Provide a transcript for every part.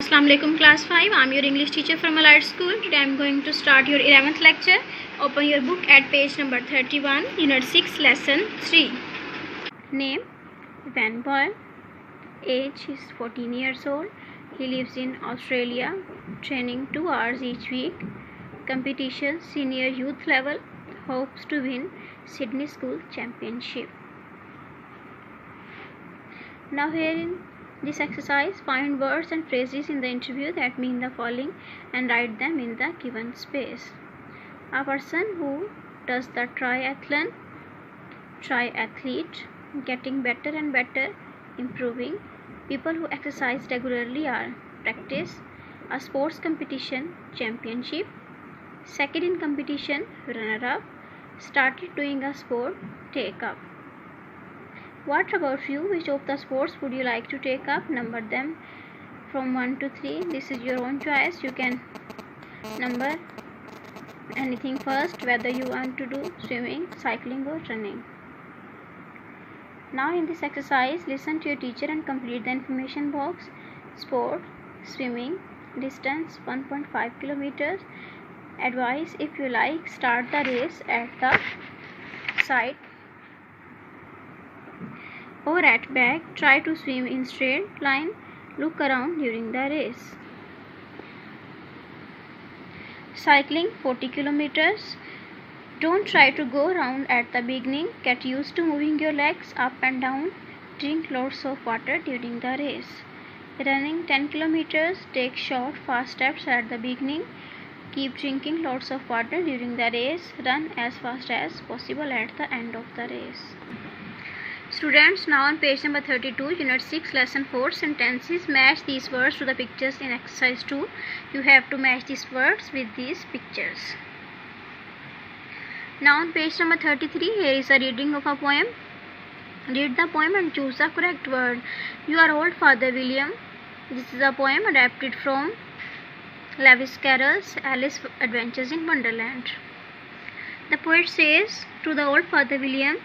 Assalamualaikum class 5. I'm your English teacher from Allied School. Today I'm going to start your 11th lecture. Open your book at page number 31, Unit 6, Lesson 3. Name Van Boyle. Age is 14 years old. He lives in Australia. Training 2 hours each week. Competition senior youth level. Hopes to win Sydney School Championship. Now here in this exercise, find words and phrases in the interview that mean the following and write them in the given space. A person who does the triathlon, triathlete, getting better and better, improving. People who exercise regularly are practice, a sports competition, championship, second in competition, runner-up, started doing a sport, take up. What about you? Which of the sports would you like to take up? Number them from 1 to 3. This is your own choice. You can number anything first, whether you want to do swimming, cycling or running. Now in this exercise, listen to your teacher and complete the information box. Sport, swimming, distance 1.5 kilometers. Advice, if you like, start the race at the side or at back. Try to swim in straight line. Look around during the race. Cycling 40 kilometers. Don't try to go round at the beginning. Get used to moving your legs up and down. Drink lots of water during the race. Running 10 kilometers. Take short fast steps at the beginning. Keep drinking lots of water during the race. Run as fast as possible at the end of the race. Students, now on page number 32, Unit 6, Lesson 4, sentences. Match these words to the pictures in exercise 2. You have to match these words with these pictures. Now on page number 33, here is a reading of a poem. Read the poem and choose the correct word. You are old, Father William. This is a poem adapted from Lewis Carroll's Alice's Adventures in Wonderland. The poet says to the old Father William,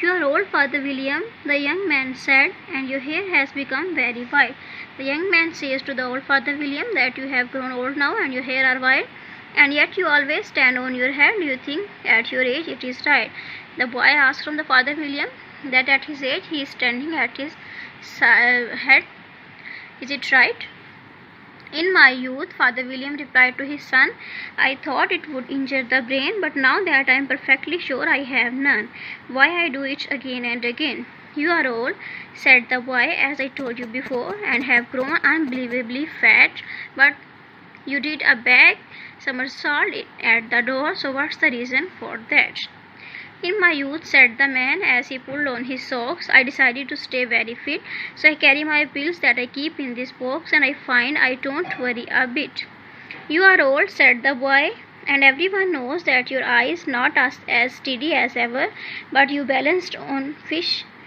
"You are old, Father William," the young man said, "and your hair has become very white." The young man says to the old Father William that you have grown old now and your hair are white, and yet you always stand on your head. Do you think at your age it is right? The boy asks from the Father William that at his age he is standing at his head. Is it right? In my youth, Father William replied to his son, I thought it would injure the brain, but now that I am perfectly sure I have none. Why I do it again and again? You are old, said the boy, as I told you before, and have grown unbelievably fat, but you did a back somersault at the door, so what's the reason for that? In my youth, said the man as he pulled on his socks, I decided to stay very fit, so I carry my pills that I keep in this box, and I find I don't worry a bit. You are old, said the boy, and everyone knows that your eye is not as steady as ever, but you balanced on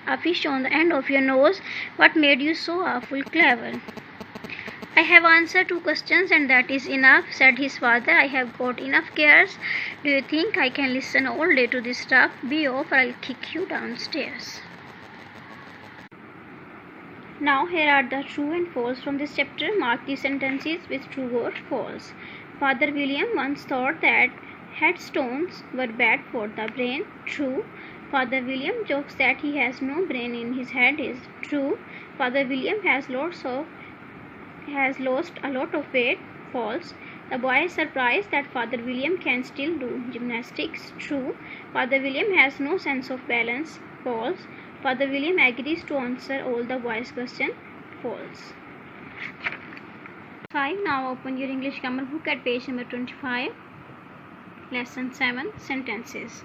a fish on the end of your nose. What made you so awful clever? I have answered 2 questions and that is enough, said his father. I have got enough cares. Do you think I can listen all day to this stuff? Be off or I'll kick you downstairs. Now here are the true and false from this chapter. Mark these sentences with true or false. Father William once thought that headstones were bad for the brain. True. Father William jokes that he has no brain in his head. Is true. Father William has lost a lot of weight. False. The boy is surprised that Father William can still do gymnastics. True. Father William has no sense of balance. False. Father William agrees to answer all the boy's questions. False. 5. Now open your English grammar book at page number 25. Lesson 7, sentences.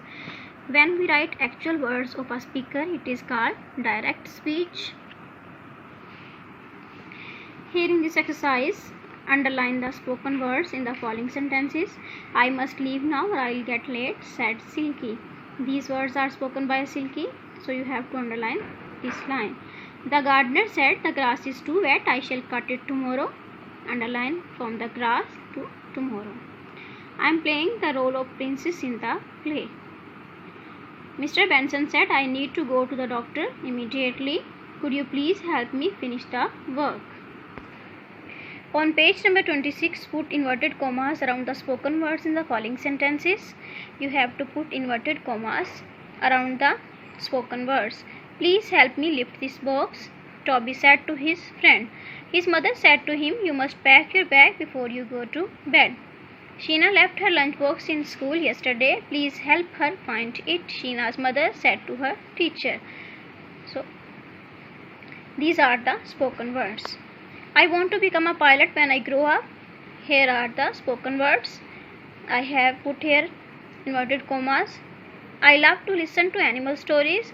When we write actual words of a speaker, it is called direct speech. Here in this exercise, underline the spoken words in the following sentences. I must leave now or I will get late, said Silky. These words are spoken by Silky, so you have to underline this line. The gardener said, the grass is too wet, I shall cut it tomorrow. Underline from the grass to tomorrow. I am playing the role of princess in the play. Mr. Benson said, I need to go to the doctor immediately. Could you please help me finish the work? On page number 26, put inverted commas around the spoken words in the following sentences. You have to put inverted commas around the spoken words. Please help me lift this box, Toby said to his friend. His mother said to him, you must pack your bag before you go to bed. Sheena left her lunchbox in school yesterday. Please help her find it, Sheena's mother said to her teacher. So, these are the spoken words. I want to become a pilot when I grow up. Here are the spoken words. I have put here inverted commas. I love to listen to animal stories.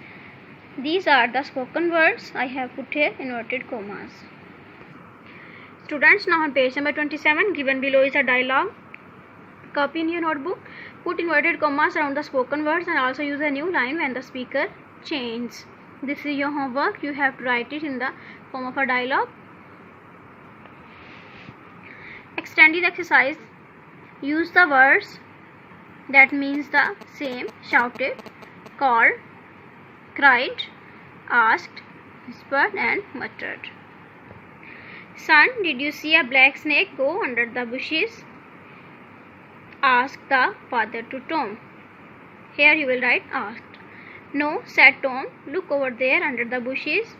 These are the spoken words. I have put here inverted commas. Students, now on page number 27, given below is a dialogue. Copy in your notebook. Put inverted commas around the spoken words and also use a new line when the speaker changes. This is your homework. You have to write it in the form of a dialogue. Extended exercise. Use the words that means the same. Shouted, called, cried, asked, whispered and muttered. Son, did you see a black snake go under the bushes? Asked the father to Tom. Here you will write asked. No, said Tom. Look over there under the bushes,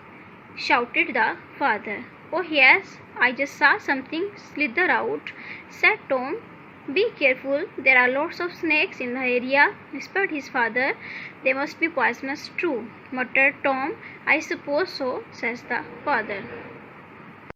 shouted the father. Oh yes, I just saw something slither out, said Tom. Be careful, there are lots of snakes in the area, whispered his father. They must be poisonous too, muttered Tom. I suppose so, says the father.